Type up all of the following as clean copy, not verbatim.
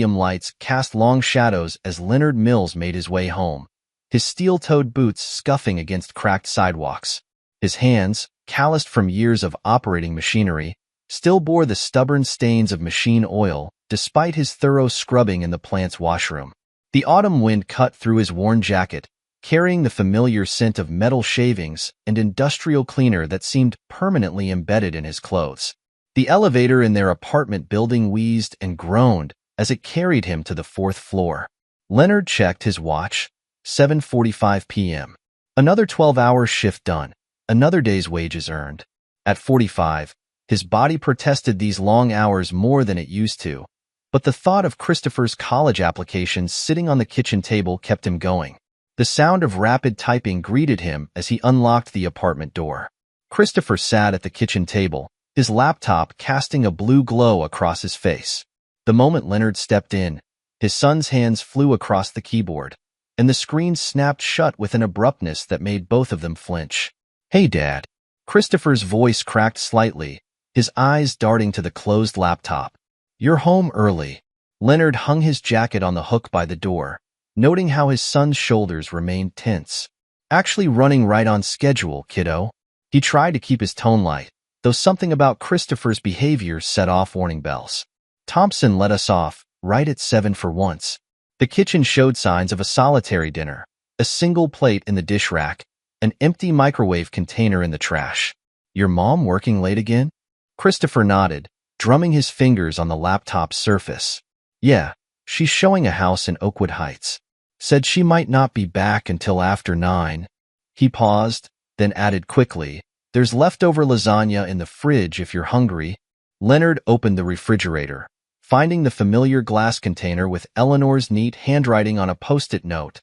lights cast long shadows as Leonard Mills made his way home, his steel-toed boots scuffing against cracked sidewalks. His hands, calloused from years of operating machinery, still bore the stubborn stains of machine oil, despite his thorough scrubbing in the plant's washroom. The autumn wind cut through his worn jacket, carrying the familiar scent of metal shavings and industrial cleaner that seemed permanently embedded in his clothes. The elevator in their apartment building wheezed and groaned as it carried him to the 4th floor. Leonard checked his watch. 7:45 p.m. Another 12-hour shift done, another day's wages earned. At 45, his body protested these long hours more than it used to, but the thought of Christopher's college applications sitting on the kitchen table kept him going. The sound of rapid typing greeted him as he unlocked the apartment door. Christopher sat at the kitchen table, his laptop casting a blue glow across his face. The moment Leonard stepped in, his son's hands flew across the keyboard, and the screen snapped shut with an abruptness that made both of them flinch. "Hey, Dad." Christopher's voice cracked slightly, his eyes darting to the closed laptop. "You're home early." Leonard hung his jacket on the hook by the door, noting how his son's shoulders remained tense. "Actually running right on schedule, kiddo." He tried to keep his tone light, though something about Christopher's behavior set off warning bells. "Thompson let us off, right at 7 for once." The kitchen showed signs of a solitary dinner, a single plate in the dish rack, an empty microwave container in the trash. "Your mom working late again?" Christopher nodded, drumming his fingers on the laptop's surface. "Yeah, she's showing a house in Oakwood Heights. Said she might not be back until after 9. He paused, then added quickly, "There's leftover lasagna in the fridge if you're hungry." Leonard opened the refrigerator, finding the familiar glass container with Eleanor's neat handwriting on a post-it note.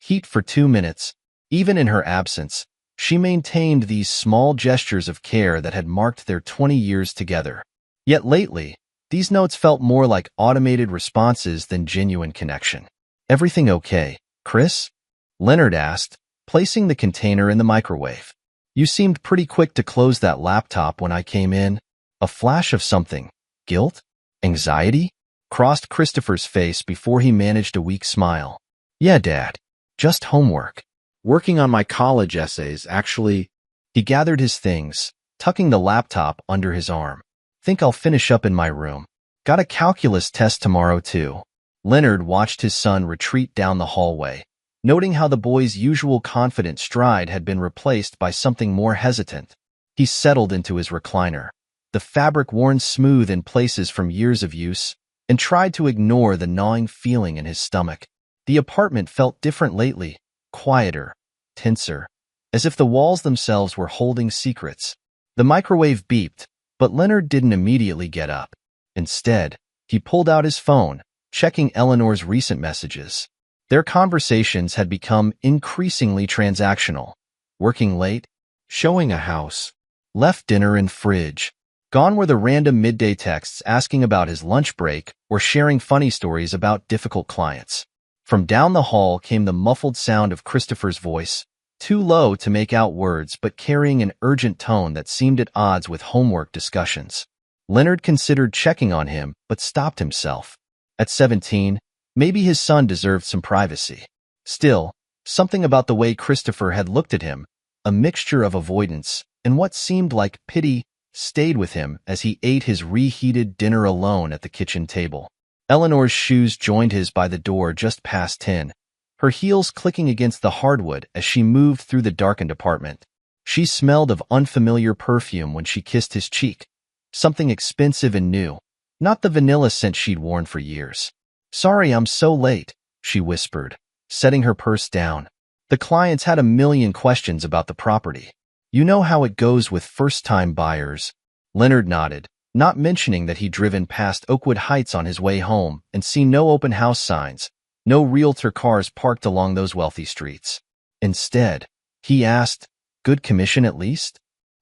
Heat for 2 minutes. Even in her absence, she maintained these small gestures of care that had marked their 20 years together. Yet lately, these notes felt more like automated responses than genuine connection. "Everything okay, Chris?" Leonard asked, placing the container in the microwave. "You seemed pretty quick to close that laptop when I came in." A flash of something, guilt? Anxiety? Crossed Christopher's face before he managed a weak smile. "Yeah, Dad. Just homework. Working on my college essays, actually." He gathered his things, tucking the laptop under his arm. "Think I'll finish up in my room. Got a calculus test tomorrow, too." Leonard watched his son retreat down the hallway, noting how the boy's usual confident stride had been replaced by something more hesitant. He settled into his recliner, the fabric worn smooth in places from years of use, and tried to ignore the gnawing feeling in his stomach. The apartment felt different lately, quieter, tenser, as if the walls themselves were holding secrets. The microwave beeped, but Leonard didn't immediately get up. Instead, he pulled out his phone, checking Eleanor's recent messages. Their conversations had become increasingly transactional. Working late, showing a house, left dinner in fridge. Gone were the random midday texts asking about his lunch break or sharing funny stories about difficult clients. From down the hall came the muffled sound of Christopher's voice, too low to make out words but carrying an urgent tone that seemed at odds with homework discussions. Leonard considered checking on him but stopped himself. At 17, maybe his son deserved some privacy. Still, something about the way Christopher had looked at him, a mixture of avoidance and what seemed like pity, stayed with him as he ate his reheated dinner alone at the kitchen table. Eleanor's shoes joined his by the door just past 10, her heels clicking against the hardwood as she moved through the darkened apartment. She smelled of unfamiliar perfume when she kissed his cheek, something expensive and new, not the vanilla scent she'd worn for years. "Sorry I'm so late," she whispered, setting her purse down. The clients had a million questions about the property. "You know how it goes with first-time buyers." Leonard nodded, not mentioning that he'd driven past Oakwood Heights on his way home and seen no open house signs, no realtor cars parked along those wealthy streets. Instead, he asked, "Good commission at least?"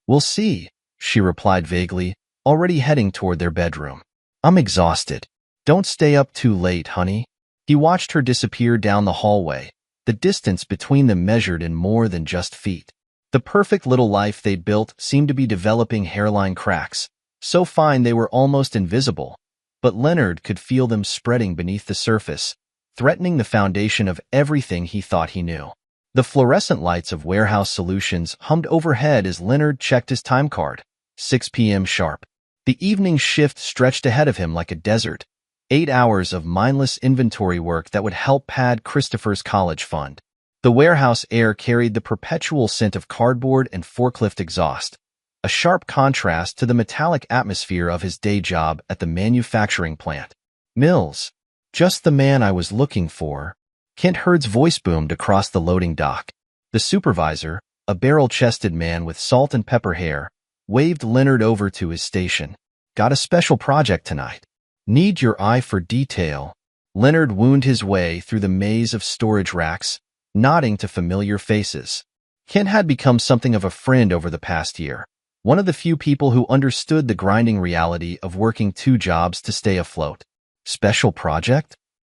"We'll see," she replied vaguely, already heading toward their bedroom. "I'm exhausted. Don't stay up too late, honey." He watched her disappear down the hallway, the distance between them measured in more than just feet. The perfect little life they'd built seemed to be developing hairline cracks, so fine they were almost invisible, but Leonard could feel them spreading beneath the surface, threatening the foundation of everything he thought he knew. The fluorescent lights of Warehouse Solutions hummed overhead as Leonard checked his time card. 6 p.m. sharp. The evening shift stretched ahead of him like a desert. 8 hours of mindless inventory work that would help pad Christopher's college fund. The warehouse air carried the perpetual scent of cardboard and forklift exhaust, a sharp contrast to the metallic atmosphere of his day job at the manufacturing plant. Mills. Just the man I was looking for. Kent Hurd's voice boomed across the loading dock. The supervisor, a barrel-chested man with salt and pepper hair, waved Leonard over to his station. Got a special project tonight. Need your eye for detail. Leonard wound his way through the maze of storage racks, nodding to familiar faces. Kent had become something of a friend over the past year, one of the few people who understood the grinding reality of working 2 jobs to stay afloat. Special project?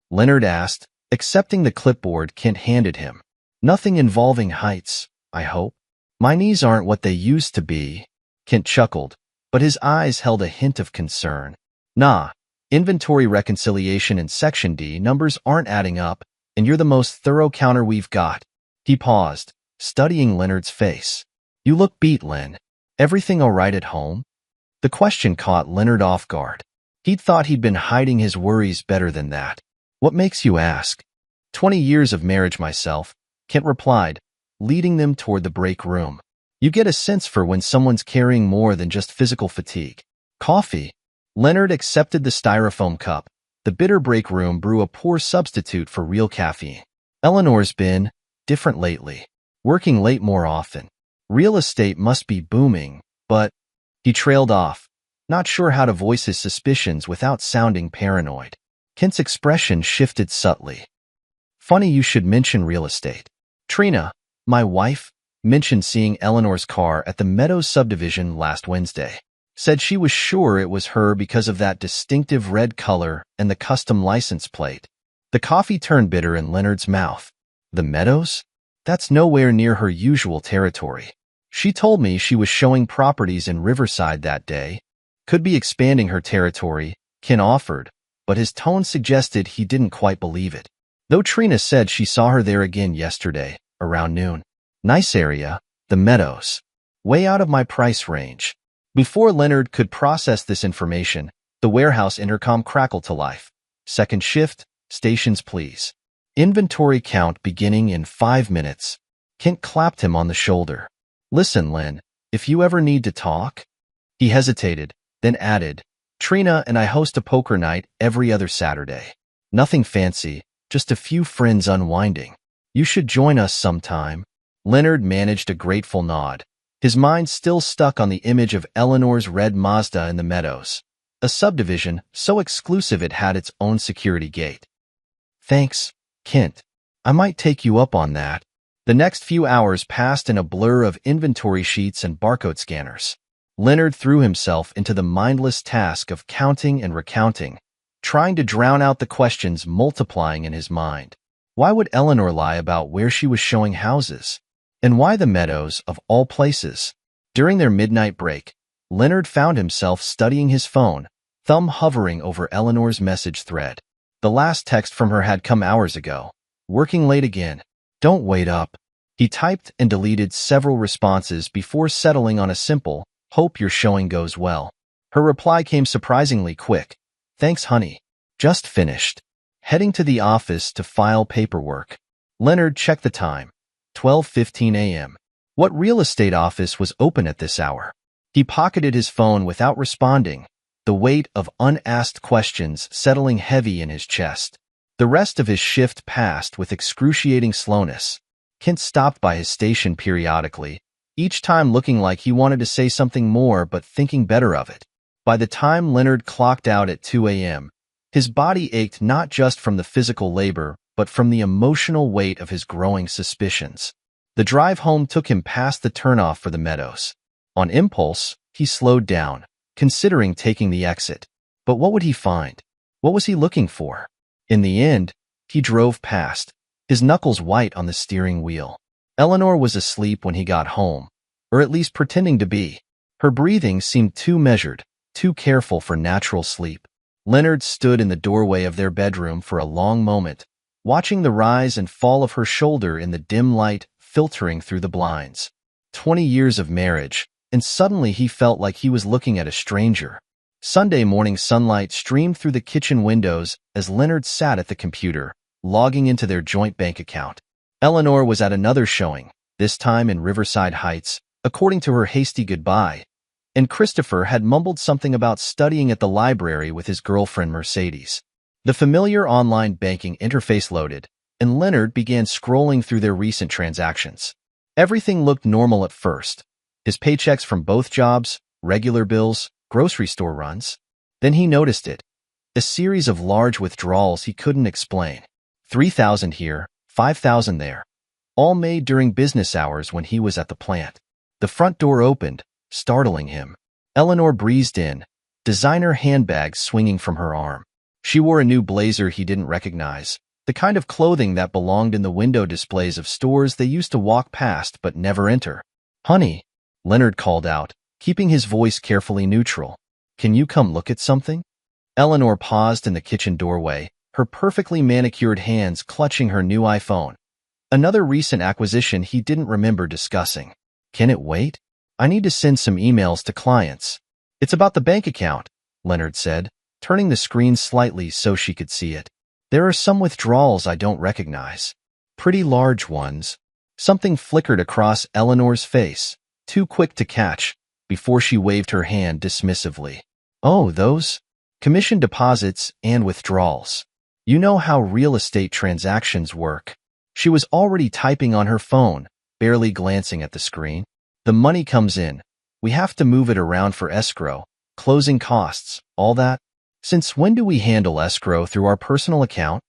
Leonard asked, accepting the clipboard Kent handed him. Nothing involving heights, I hope. My knees aren't what they used to be. Kent chuckled, but his eyes held a hint of concern. Nah, inventory reconciliation in Section D numbers aren't adding up, and you're the most thorough counter we've got. He paused, studying Leonard's face. You look beat, Len. Everything all right at home? The question caught Leonard off guard. He'd thought he'd been hiding his worries better than that. What makes you ask? 20 years of marriage myself, Kent replied, leading them toward the break room. You get a sense for when someone's carrying more than just physical fatigue. Coffee. Leonard accepted the styrofoam cup. The bitter break room brew a poor substitute for real caffeine. Eleanor's been different lately, working late more often. Real estate must be booming, but he trailed off, not sure how to voice his suspicions without sounding paranoid. Kent's expression shifted subtly. Funny you should mention real estate. Trina, my wife, mentioned seeing Eleanor's car at the Meadows subdivision last Wednesday. Said she was sure it was her because of that distinctive red color and the custom license plate. The coffee turned bitter in Leonard's mouth. The Meadows? That's nowhere near her usual territory. She told me she was showing properties in Riverside that day. Could be expanding her territory, Ken offered, but his tone suggested he didn't quite believe it. Though Trina said she saw her there again yesterday, around noon. Nice area, the Meadows. Way out of my price range. Before Leonard could process this information, the warehouse intercom crackled to life. Second shift, stations please. Inventory count beginning in 5 minutes. Kent clapped him on the shoulder. Listen, Len, if you ever need to talk. He hesitated, then added, Trina and I host a poker night every other Saturday. Nothing fancy, just a few friends unwinding. You should join us sometime. Leonard managed a grateful nod, his mind still stuck on the image of Eleanor's red Mazda in the Meadows, a subdivision so exclusive it had its own security gate. Thanks, Kent. I might take you up on that. The next few hours passed in a blur of inventory sheets and barcode scanners. Leonard threw himself into the mindless task of counting and recounting, trying to drown out the questions multiplying in his mind. Why would Eleanor lie about where she was showing houses? And why the Meadows, of all places? During their midnight break, Leonard found himself studying his phone, thumb hovering over Eleanor's message thread. The last text from her had come hours ago. Working late again. Don't wait up. He typed and deleted several responses before settling on a simple, hope your showing goes well. Her reply came surprisingly quick. Thanks, honey. Just finished. Heading to the office to file paperwork. Leonard checked the time. 12:15 a.m. What real estate office was open at this hour? He pocketed his phone without responding, the weight of unasked questions settling heavy in his chest. The rest of his shift passed with excruciating slowness. Kent stopped by his station periodically, each time looking like he wanted to say something more but thinking better of it. By the time Leonard clocked out at 2 a.m., his body ached not just from the physical labor, but from the emotional weight of his growing suspicions. The drive home took him past the turnoff for the Meadows. On impulse, he slowed down, considering taking the exit. But what would he find? What was he looking for? In the end, he drove past, his knuckles white on the steering wheel. Eleanor was asleep when he got home, or at least pretending to be. Her breathing seemed too measured, too careful for natural sleep. Leonard stood in the doorway of their bedroom for a long moment, watching the rise and fall of her shoulder in the dim light filtering through the blinds. 20 years of marriage, and suddenly he felt like he was looking at a stranger. Sunday morning sunlight streamed through the kitchen windows as Leonard sat at the computer, logging into their joint bank account. Eleanor was at another showing, this time in Riverside Heights, according to her hasty goodbye, and Christopher had mumbled something about studying at the library with his girlfriend Mercedes. The familiar online banking interface loaded, and Leonard began scrolling through their recent transactions. Everything looked normal at first. His paychecks from both jobs, regular bills, grocery store runs. Then he noticed it. A series of large withdrawals he couldn't explain. $3,000 here, $5,000 there. All made during business hours when he was at the plant. The front door opened, startling him. Eleanor breezed in, designer handbags swinging from her arm. She wore a new blazer he didn't recognize, the kind of clothing that belonged in the window displays of stores they used to walk past but never enter. "Honey," Leonard called out, keeping his voice carefully neutral. "Can you come look at something?" Eleanor paused in the kitchen doorway, her perfectly manicured hands clutching her new iPhone. Another recent acquisition he didn't remember discussing. "Can it wait? I need to send some emails to clients." "It's about the bank account," Leonard said, turning the screen slightly so she could see it. "There are some withdrawals I don't recognize. Pretty large ones." Something flickered across Eleanor's face, too quick to catch, before she waved her hand dismissively. "Oh, those? Commission deposits and withdrawals. You know how real estate transactions work." She was already typing on her phone, barely glancing at the screen. "The money comes in. We have to move it around for escrow, closing costs, all that." "Since when do we handle escrow through our personal account?"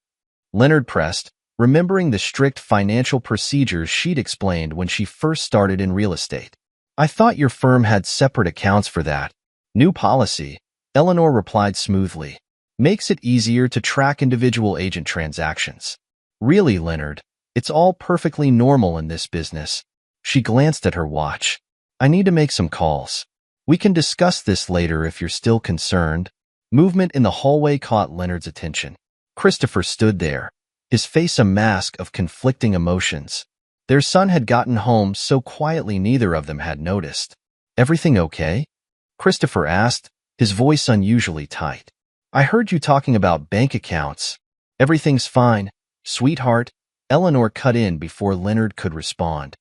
Leonard pressed, remembering the strict financial procedures she'd explained when she first started in real estate. "I thought your firm had separate accounts for that." "New policy," Eleanor replied smoothly. "Makes it easier to track individual agent transactions." "Really, Leonard, it's all perfectly normal in this business." She glanced at her watch. "I need to make some calls. We can discuss this later if you're still concerned." Movement in the hallway caught Leonard's attention. Christopher stood there, his face a mask of conflicting emotions. Their son had gotten home so quietly neither of them had noticed. "Everything okay?" Christopher asked, his voice unusually tight. "I heard you talking about bank accounts." "Everything's fine, sweetheart," Eleanor cut in before Leonard could respond.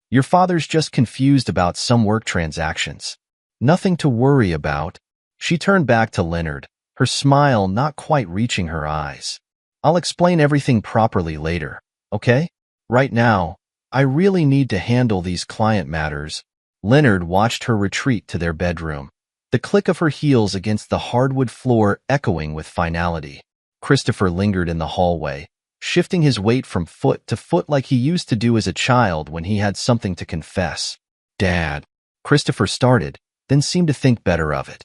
"Your father's just confused about some work transactions. Nothing to worry about." She turned back to Leonard, her smile not quite reaching her eyes. "I'll explain everything properly later, okay? Right now, I really need to handle these client matters." Leonard watched her retreat to their bedroom, the click of her heels against the hardwood floor echoing with finality. Christopher lingered in the hallway, shifting his weight from foot to foot like he used to do as a child when he had something to confess. "Dad," Christopher started, then seemed to think better of it.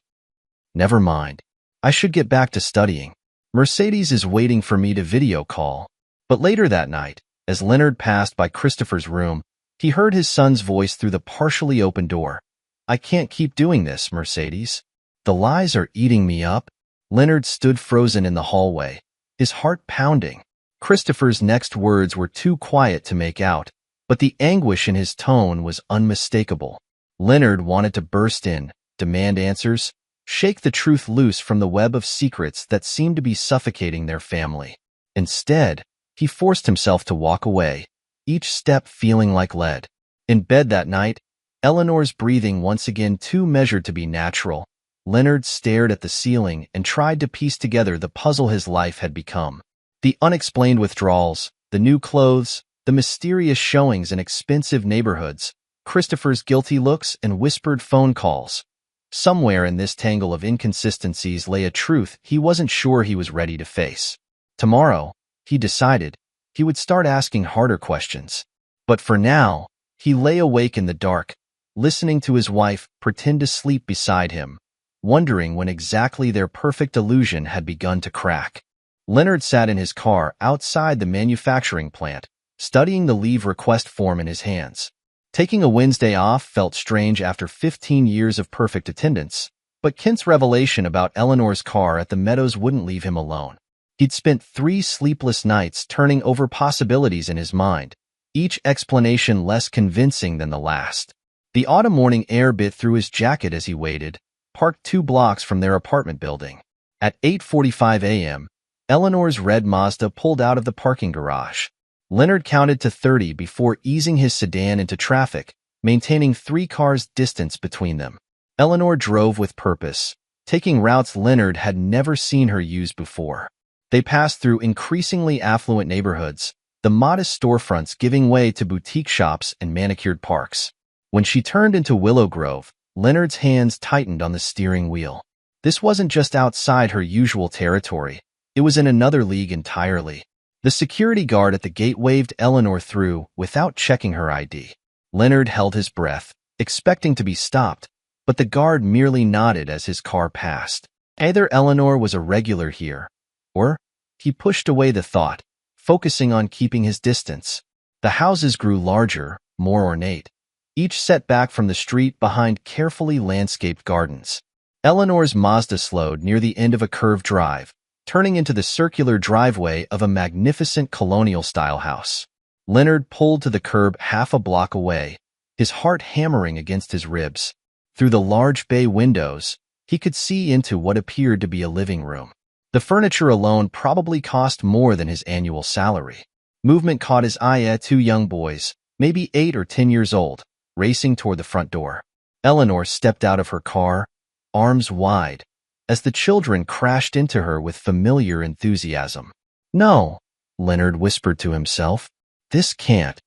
"Never mind. I should get back to studying. Mercedes is waiting for me to video call." But later that night, as Leonard passed by Christopher's room, he heard his son's voice through the partially open door. "I can't keep doing this, Mercedes. The lies are eating me up." Leonard stood frozen in the hallway, his heart pounding. Christopher's next words were too quiet to make out, but the anguish in his tone was unmistakable. Leonard wanted to burst in, demand answers, shake the truth loose from the web of secrets that seemed to be suffocating their family. Instead, he forced himself to walk away, each step feeling like lead. In bed that night, Eleanor's breathing once again too measured to be natural, Leonard stared at the ceiling and tried to piece together the puzzle his life had become. The unexplained withdrawals, the new clothes, the mysterious showings in expensive neighborhoods, Christopher's guilty looks and whispered phone calls. Somewhere in this tangle of inconsistencies lay a truth he wasn't sure he was ready to face. Tomorrow, he decided, he would start asking harder questions. But for now, he lay awake in the dark, listening to his wife pretend to sleep beside him, wondering when exactly their perfect illusion had begun to crack. Leonard sat in his car outside the manufacturing plant, studying the leave request form in his hands. Taking a Wednesday off felt strange after 15 years of perfect attendance, But Kent's revelation about Eleanor's car at the Meadows wouldn't leave him alone. He'd spent 3 sleepless nights turning over possibilities in his mind, each explanation less convincing than the last. The autumn morning air bit through his jacket as he waited, parked 2 blocks from their apartment building. At 8:45 a.m., Eleanor's red Mazda pulled out of the parking garage. Leonard counted to 30 before easing his sedan into traffic, maintaining 3 cars' distance between them. Eleanor drove with purpose, taking routes Leonard had never seen her use before. They passed through increasingly affluent neighborhoods, the modest storefronts giving way to boutique shops and manicured parks. When she turned into Willow Grove, Leonard's hands tightened on the steering wheel. This wasn't just outside her usual territory. It was in another league entirely. The security guard at the gate waved Eleanor through without checking her ID. Leonard held his breath, expecting to be stopped, but the guard merely nodded as his car passed. Either Eleanor was a regular here, or he pushed away the thought, focusing on keeping his distance. The houses grew larger, more ornate, each set back from the street behind carefully landscaped gardens. Eleanor's Mazda slowed near the end of a curved drive, turning into the circular driveway of a magnificent colonial-style house. Leonard pulled to the curb half a block away, his heart hammering against his ribs. Through the large bay windows, he could see into what appeared to be a living room. The furniture alone probably cost more than his annual salary. Movement caught his eye at 2 young boys, maybe 8 or 10 years old, racing toward the front door. Eleanor stepped out of her car, arms wide, as the children crashed into her with familiar enthusiasm. "No," Leonard whispered to himself. "This can't."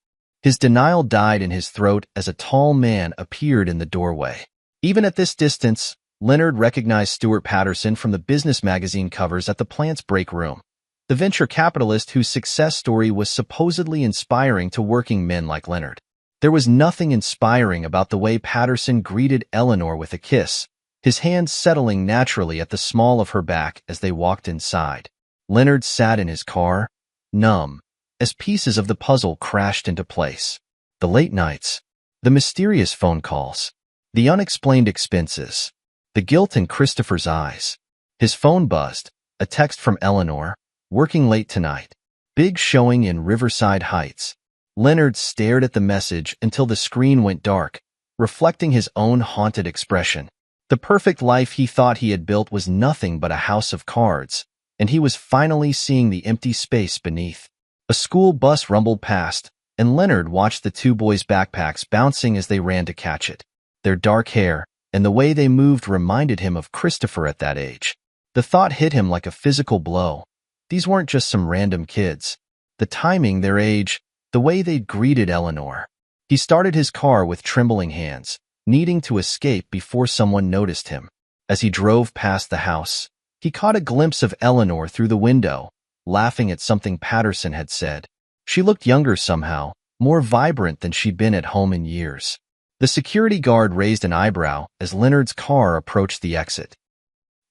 His denial died in his throat as a tall man appeared in the doorway. Even at this distance, Leonard recognized Stuart Patterson from the business magazine covers at the plant's break room, the venture capitalist whose success story was supposedly inspiring to working men like Leonard. There was nothing inspiring about the way Patterson greeted Eleanor with a kiss, his hands settling naturally at the small of her back as they walked inside. Leonard sat in his car, numb, as pieces of the puzzle crashed into place. The late nights, the mysterious phone calls, the unexplained expenses, the guilt in Christopher's eyes. His phone buzzed, a text from Eleanor, "Working late tonight. Big showing in Riverside Heights." Leonard stared at the message until the screen went dark, reflecting his own haunted expression. The perfect life he thought he had built was nothing but a house of cards, and he was finally seeing the empty space beneath. A school bus rumbled past, and Leonard watched the 2 boys' backpacks bouncing as they ran to catch it. Their dark hair and the way they moved reminded him of Christopher at that age. The thought hit him like a physical blow. These weren't just some random kids. The timing, their age, the way they'd greeted Eleanor. He started his car with trembling hands, needing to escape before someone noticed him. As he drove past the house, he caught a glimpse of Eleanor through the window, laughing at something Patterson had said. She looked younger somehow, more vibrant than she'd been at home in years. The security guard raised an eyebrow as Leonard's car approached the exit.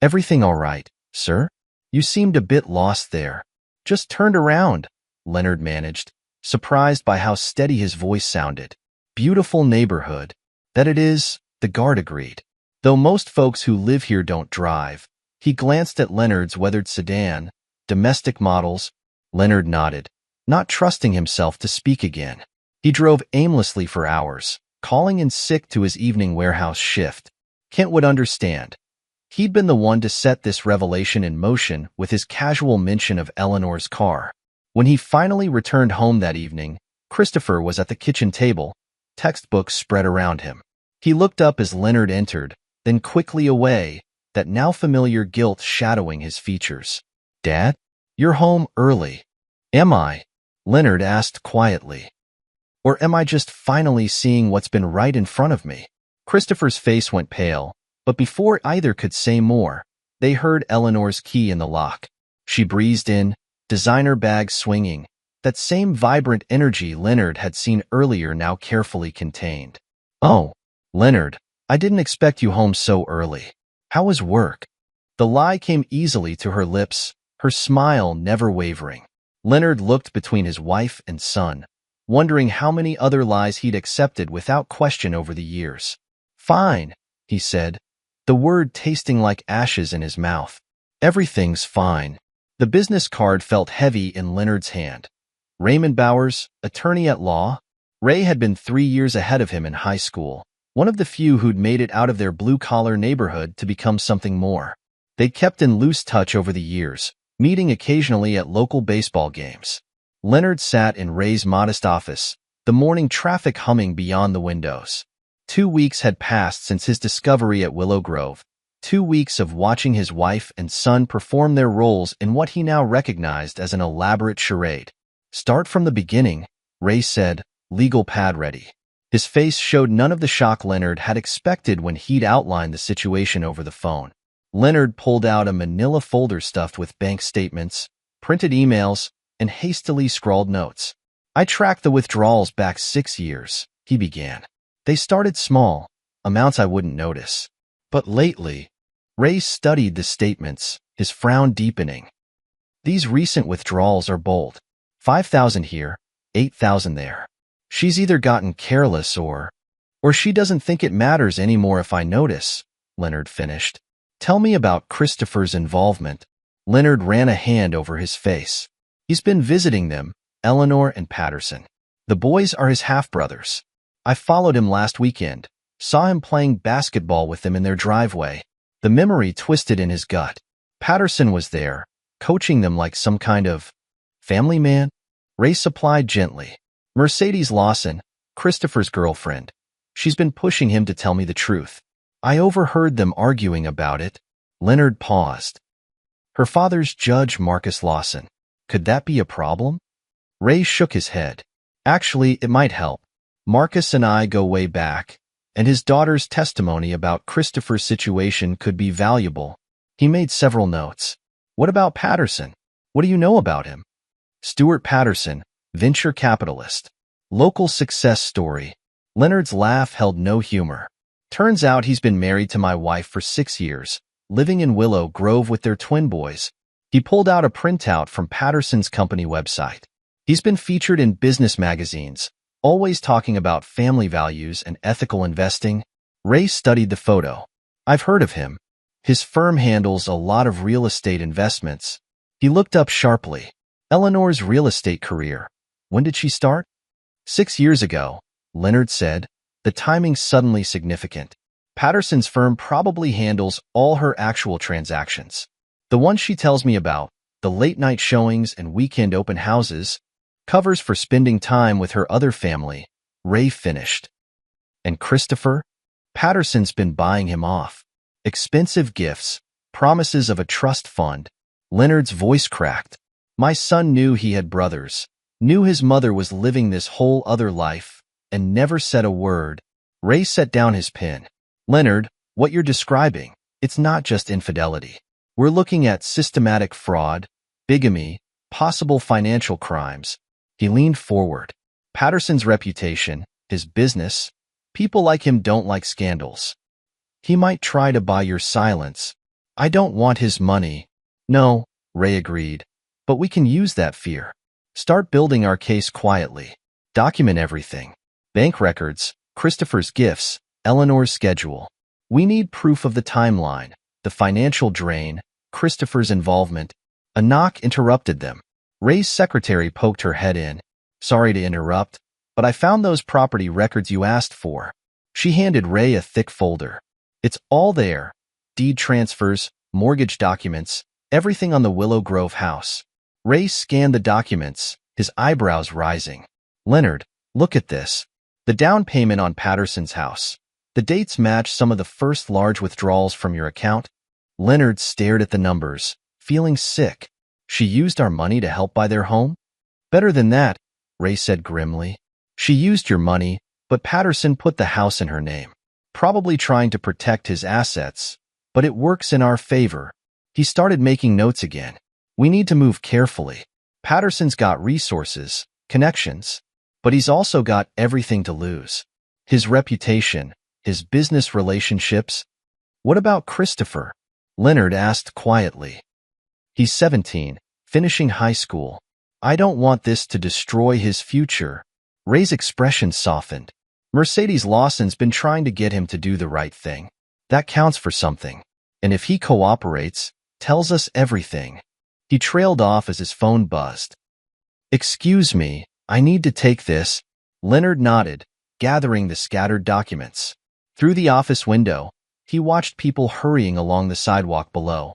"Everything all right, sir? You seemed a bit lost there." "Just turned around," Leonard managed, surprised by how steady his voice sounded. "Beautiful neighborhood." "That it is," the guard agreed. "Though most folks who live here don't drive." He glanced at Leonard's weathered sedan, domestic models. Leonard nodded, not trusting himself to speak again. He drove aimlessly for hours, calling in sick to his evening warehouse shift. Kent would understand. He'd been the one to set this revelation in motion with his casual mention of Eleanor's car. When he finally returned home that evening, Christopher was at the kitchen table, textbooks spread around him. He looked up as Leonard entered, then quickly away, that now familiar guilt shadowing his features. "Dad? You're home early." "Am I?" Leonard asked quietly. "Or am I just finally seeing what's been right in front of me?" Christopher's face went pale, but before either could say more, they heard Eleanor's key in the lock. She breezed in, designer bag swinging, that same vibrant energy Leonard had seen earlier now carefully contained. "Oh, Leonard, I didn't expect you home so early. How was work?" The lie came easily to her lips, her smile never wavering. Leonard looked between his wife and son, wondering how many other lies he'd accepted without question over the years. "Fine," he said, the word tasting like ashes in his mouth. Everything's fine. The business card felt heavy in Leonard's hand. Raymond Bowers, attorney at law. Ray had been 3 years ahead of him in high school, one of the few who'd made it out of their blue-collar neighborhood to become something more. They'd kept in loose touch over the years, meeting occasionally at local baseball games. Leonard sat in Ray's modest office, the morning traffic humming beyond the windows. 2 weeks had passed since his discovery at Willow Grove, 2 weeks of watching his wife and son perform their roles in what he now recognized as an elaborate charade. "Start from the beginning," Ray said, legal pad ready. His face showed none of the shock Leonard had expected when he'd outlined the situation over the phone. Leonard pulled out a manila folder stuffed with bank statements, printed emails, and hastily scrawled notes. "I tracked the withdrawals back 6 years," he began. "They started small, amounts I wouldn't notice. But lately—" Ray studied the statements, his frown deepening. "These recent withdrawals are bold. 5,000 here, 8,000 there. She's either gotten careless or she doesn't think it matters anymore if I notice," Leonard finished. "Tell me about Christopher's involvement." Leonard ran a hand over his face. "He's been visiting them, Eleanor and Patterson. The boys are his half-brothers. I followed him last weekend, saw him playing basketball with them in their driveway." The memory twisted in his gut. Patterson was there, coaching them like some kind of family man? Ray supplied gently. "Mercedes Lawson, Christopher's girlfriend. She's been pushing him to tell me the truth. I overheard them arguing about it." Leonard paused. "Her father's Judge Marcus Lawson. Could that be a problem?" Ray shook his head. "Actually, it might help. Marcus and I go way back, and his daughter's testimony about Christopher's situation could be valuable." He made several notes. "What about Patterson? What do you know about him?" "Stuart Patterson, venture capitalist. Local success story." Leonard's laugh held no humor. "Turns out he's been married to my wife for 6 years, living in Willow Grove with their twin boys." He pulled out a printout from Patterson's company website. "He's been featured in business magazines, always talking about family values and ethical investing." Ray studied the photo. "I've heard of him. His firm handles a lot of real estate investments." He looked up sharply. "Eleanor's real estate career. When did she start?" 6 years ago, Leonard said, the timing suddenly significant. "Patterson's firm probably handles all her actual transactions. The one she tells me about, the late-night showings and weekend open houses, covers for spending time with her other family," Ray finished. "And Christopher? Patterson's been buying him off. Expensive gifts, promises of a trust fund." Leonard's voice cracked. "My son knew he had brothers, knew his mother was living this whole other life, and never said a word." Ray set down his pen. "Leonard, what you're describing, it's not just infidelity. We're looking at systematic fraud, bigamy, possible financial crimes." He leaned forward. "Patterson's reputation, his business, people like him don't like scandals. He might try to buy your silence. I don't want his money." "No," Ray agreed, "but we can use that fear. Start building our case quietly. Document everything. Bank records, Christopher's gifts, Eleanor's schedule. We need proof of the timeline, the financial drain, Christopher's involvement." A knock interrupted them. Ray's secretary poked her head in. "Sorry to interrupt, but I found those property records you asked for." She handed Ray a thick folder. "It's all there. Deed transfers, mortgage documents, everything on the Willow Grove house." Ray scanned the documents, his eyebrows rising. "Leonard, look at this. The down payment on Patterson's house. The dates match some of the first large withdrawals from your account." Leonard stared at the numbers, feeling sick. "She used our money to help buy their home?" "Better than that," Ray said grimly. "She used your money, but Patterson put the house in her name, probably trying to protect his assets, but it works in our favor." He started making notes again. "We need to move carefully. Patterson's got resources, connections, but he's also got everything to lose. His reputation, his business relationships." "What about Christopher?" Leonard asked quietly. "He's 17, finishing high school. I don't want this to destroy his future." Ray's expression softened. "Mercedes Lawson's been trying to get him to do the right thing. That counts for something. And if he cooperates, tells us everything. He trailed off as his phone buzzed. Excuse me, I need to take this. Leonard nodded, gathering the scattered documents. Through the office window, he watched people hurrying along the sidewalk below,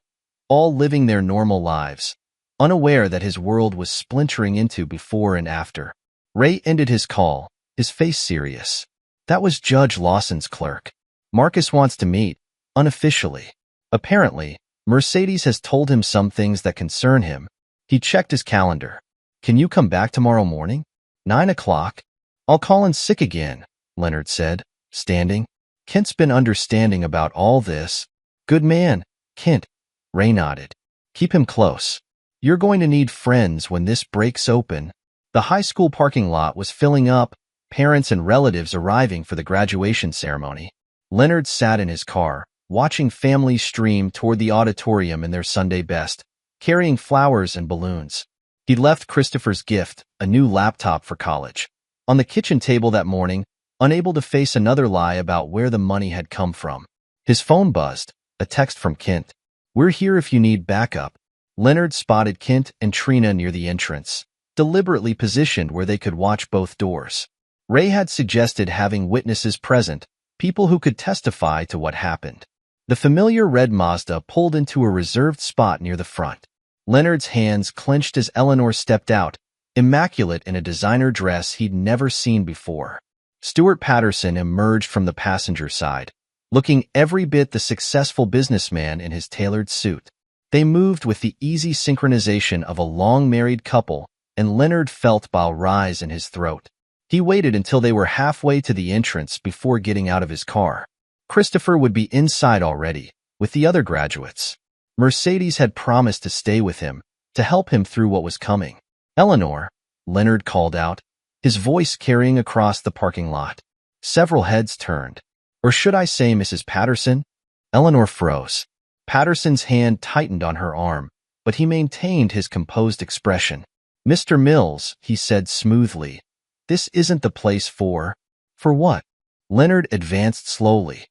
all living their normal lives, unaware that his world was splintering into before and after. Ray ended his call, his face serious. That was Judge Lawson's clerk. Marcus wants to meet, unofficially. Apparently, Mercedes has told him some things that concern him. He checked his calendar. Can you come back tomorrow morning? 9 o'clock? I'll call in sick again, Leonard said, standing. Kent's been understanding about all this. Good man, Kent. Ray nodded. Keep him close. You're going to need friends when this breaks open. The high school parking lot was filling up, parents and relatives arriving for the graduation ceremony. Leonard sat in his car, watching families stream toward the auditorium in their Sunday best, carrying flowers and balloons. He left Christopher's gift, a new laptop for college, on the kitchen table that morning, unable to face another lie about where the money had come from. His phone buzzed, a text from Kent. We're here if you need backup. Leonard spotted Kent and Trina near the entrance, deliberately positioned where they could watch both doors. Ray had suggested having witnesses present, people who could testify to what happened. The familiar red Mazda pulled into a reserved spot near the front. Leonard's hands clenched as Eleanor stepped out, immaculate in a designer dress he'd never seen before. Stuart Patterson emerged from the passenger side, looking every bit the successful businessman in his tailored suit. They moved with the easy synchronization of a long-married couple, and Leonard felt bile rise in his throat. He waited until they were halfway to the entrance before getting out of his car. Christopher would be inside already, with the other graduates. Mercedes had promised to stay with him, to help him through what was coming. Eleanor, Leonard called out, his voice carrying across the parking lot. Several heads turned. Or should I say Mrs. Patterson? Eleanor froze. Patterson's hand tightened on her arm, but he maintained his composed expression. Mr. Mills, he said smoothly, this isn't the place for what? Leonard advanced slowly.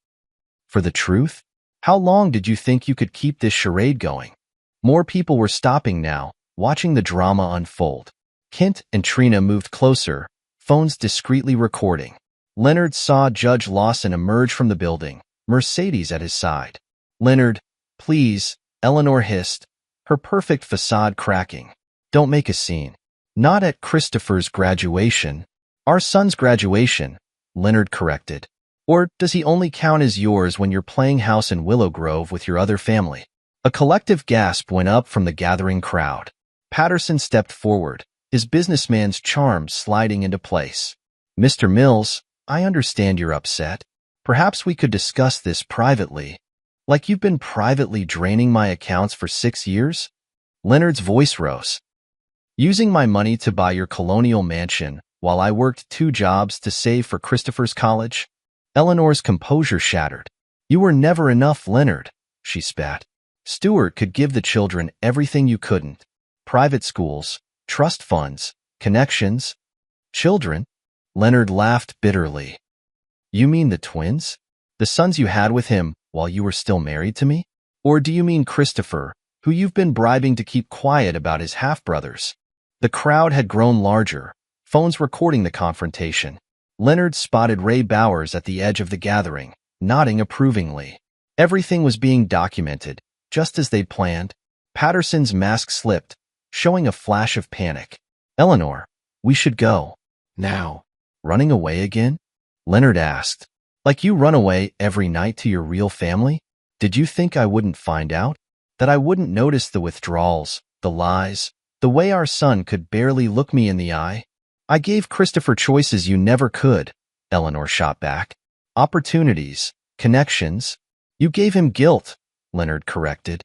For the truth? How long did you think you could keep this charade going? More people were stopping now, watching the drama unfold. Kent and Trina moved closer, phones discreetly recording. Leonard saw Judge Lawson emerge from the building, Mercedes at his side. Leonard, please, Eleanor hissed, her perfect facade cracking. Don't make a scene. Not at Christopher's graduation. Our son's graduation, Leonard corrected. Or does he only count as yours when you're playing house in Willow Grove with your other family? A collective gasp went up from the gathering crowd. Patterson stepped forward, his businessman's charm sliding into place. Mr. Mills, I understand you're upset. Perhaps we could discuss this privately. Like you've been privately draining my accounts for 6 years? Leonard's voice rose. Using my money to buy your colonial mansion while I worked 2 jobs to save for Christopher's college? Eleanor's composure shattered. You were never enough, Leonard, she spat. Stuart could give the children everything you couldn't. Private schools, trust funds, connections. Children? Leonard laughed bitterly. You mean the twins? The sons you had with him while you were still married to me? Or do you mean Christopher, who you've been bribing to keep quiet about his half-brothers? The crowd had grown larger, phones recording the confrontation. Leonard spotted Ray Bowers at the edge of the gathering, nodding approvingly. Everything was being documented, just as they'd planned. Patterson's mask slipped, showing a flash of panic. Eleanor, we should go. Now. Running away again? Leonard asked. Like you run away every night to your real family? Did you think I wouldn't find out? That I wouldn't notice the withdrawals, the lies, the way our son could barely look me in the eye? I gave Christopher choices you never could, Eleanor shot back. Opportunities, connections. You gave him guilt, Leonard corrected.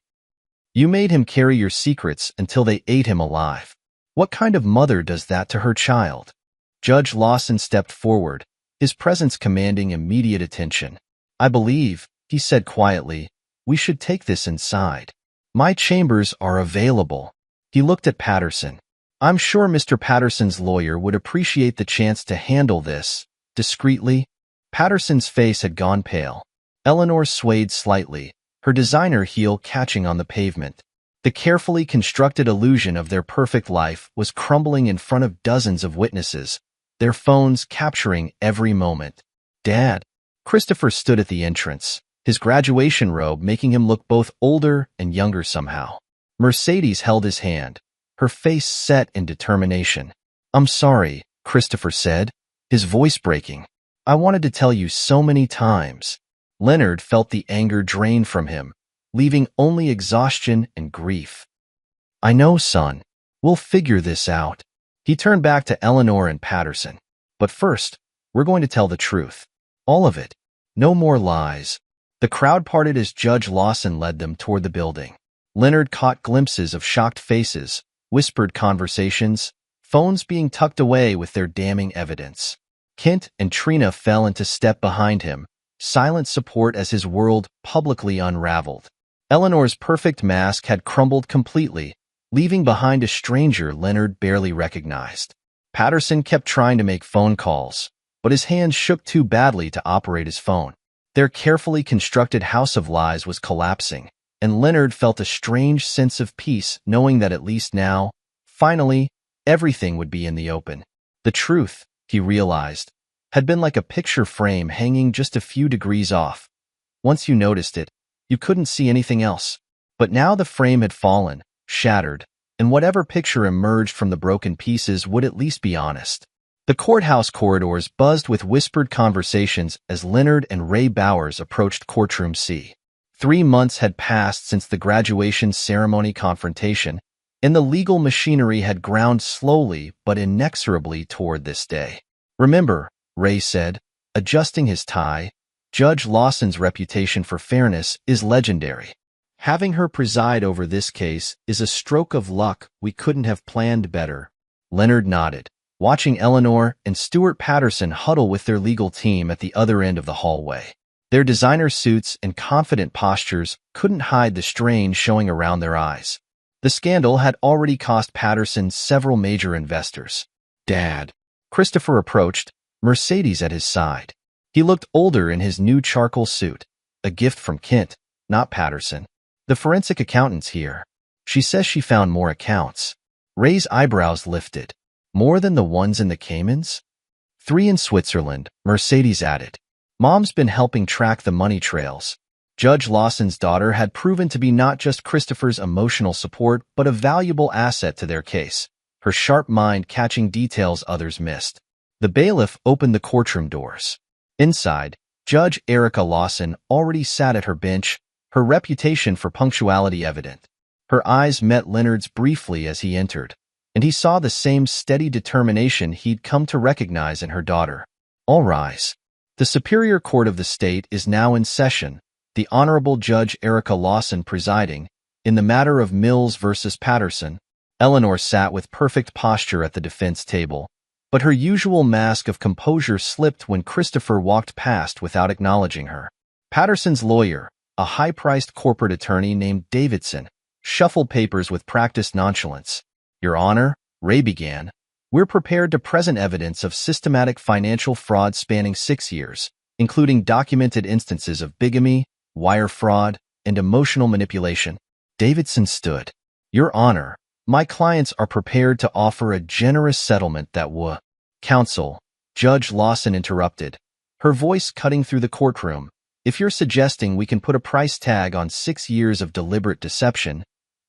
You made him carry your secrets until they ate him alive. What kind of mother does that to her child? Judge Lawson stepped forward, his presence commanding immediate attention. I believe, he said quietly, we should take this inside. My chambers are available. He looked at Patterson. I'm sure Mr. Patterson's lawyer would appreciate the chance to handle this, discreetly. Patterson's face had gone pale. Eleanor swayed slightly, her designer heel catching on the pavement. The carefully constructed illusion of their perfect life was crumbling in front of dozens of witnesses, their phones capturing every moment. Dad. Christopher stood at the entrance, his graduation robe making him look both older and younger somehow. Mercedes held his hand, her face set in determination. "I'm sorry," Christopher said, his voice breaking. "I wanted to tell you so many times." Leonard felt the anger drain from him, leaving only exhaustion and grief. "I know, son. We'll figure this out." He turned back to Eleanor and Patterson. "But first, we're going to tell the truth. All of it. No more lies." The crowd parted as Judge Lawson led them toward the building. Leonard caught glimpses of shocked faces, whispered conversations, phones being tucked away with their damning evidence. Kent and Trina fell into step behind him, silent support as his world publicly unraveled. Eleanor's perfect mask had crumbled completely, leaving behind a stranger Leonard barely recognized. Patterson kept trying to make phone calls, but his hands shook too badly to operate his phone. Their carefully constructed house of lies was collapsing, and Leonard felt a strange sense of peace knowing that at least now, finally, everything would be in the open. The truth, he realized, had been like a picture frame hanging just a few degrees off. Once you noticed it, you couldn't see anything else. But now the frame had fallen, shattered, and whatever picture emerged from the broken pieces would at least be honest. The courthouse corridors buzzed with whispered conversations as Leonard and Ray Bowers approached Courtroom C. 3 months had passed since the graduation ceremony confrontation, and the legal machinery had ground slowly but inexorably toward this day. "Remember," Ray said, adjusting his tie, "Judge Lawson's reputation for fairness is legendary. Having her preside over this case is a stroke of luck we couldn't have planned better." Leonard nodded, watching Eleanor and Stuart Patterson huddle with their legal team at the other end of the hallway. Their designer suits and confident postures couldn't hide the strain showing around their eyes. The scandal had already cost Patterson several major investors. "Dad." Christopher approached, Mercedes at his side. He looked older in his new charcoal suit, a gift from Kent, not Patterson. "The forensic accountant's here. She says she found more accounts." Ray's eyebrows lifted. "More than the ones in the Caymans?" "3 in Switzerland," Mercedes added. "Mom's been helping track the money trails." Judge Lawson's daughter had proven to be not just Christopher's emotional support but a valuable asset to their case, her sharp mind catching details others missed. The bailiff opened the courtroom doors. Inside, Judge Erica Lawson already sat at her bench, her reputation for punctuality evident. Her eyes met Leonard's briefly as he entered, and he saw the same steady determination he'd come to recognize in her daughter. "All rise." The Superior Court of the State is now in session, the Honorable Judge Erica Lawson presiding, in the matter of Mills versus Patterson. Eleanor sat with perfect posture at the defense table, but her usual mask of composure slipped when Christopher walked past without acknowledging her. Patterson's lawyer, a high-priced corporate attorney named Davidson, shuffled papers with practiced nonchalance. "Your Honor," Ray began, "we're prepared to present evidence of systematic financial fraud spanning 6 years, including documented instances of bigamy, wire fraud, and emotional manipulation." Davidson stood. "Your Honor, my clients are prepared to offer a generous settlement that would—" "Counsel," Judge Lawson interrupted, her voice cutting through the courtroom. "If you're suggesting we can put a price tag on 6 years of deliberate deception,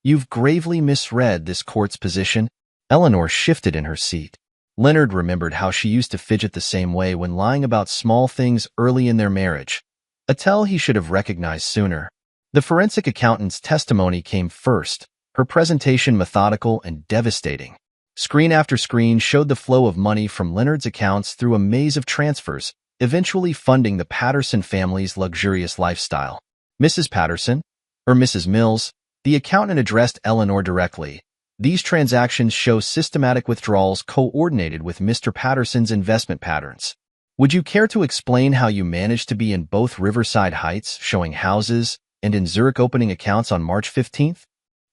you've gravely misread this court's position." Eleanor shifted in her seat. Leonard remembered how she used to fidget the same way when lying about small things early in their marriage, a tell he should have recognized sooner. The forensic accountant's testimony came first, her presentation methodical and devastating. Screen after screen showed the flow of money from Leonard's accounts through a maze of transfers, eventually funding the Patterson family's luxurious lifestyle. "Mrs. Patterson?" or "Mrs. Mills?" The accountant addressed Eleanor directly. "These transactions show systematic withdrawals coordinated with Mr. Patterson's investment patterns. Would you care to explain how you managed to be in both Riverside Heights, showing houses, and in Zurich opening accounts on March 15th?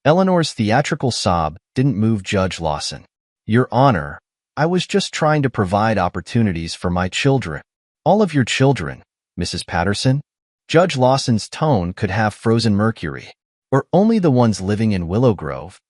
Eleanor's theatrical sob didn't move Judge Lawson. "Your Honor, I was just trying to provide opportunities for my children." "All of your children, Mrs. Patterson?" Judge Lawson's tone could have frozen mercury. Or only the ones living in Willow Grove?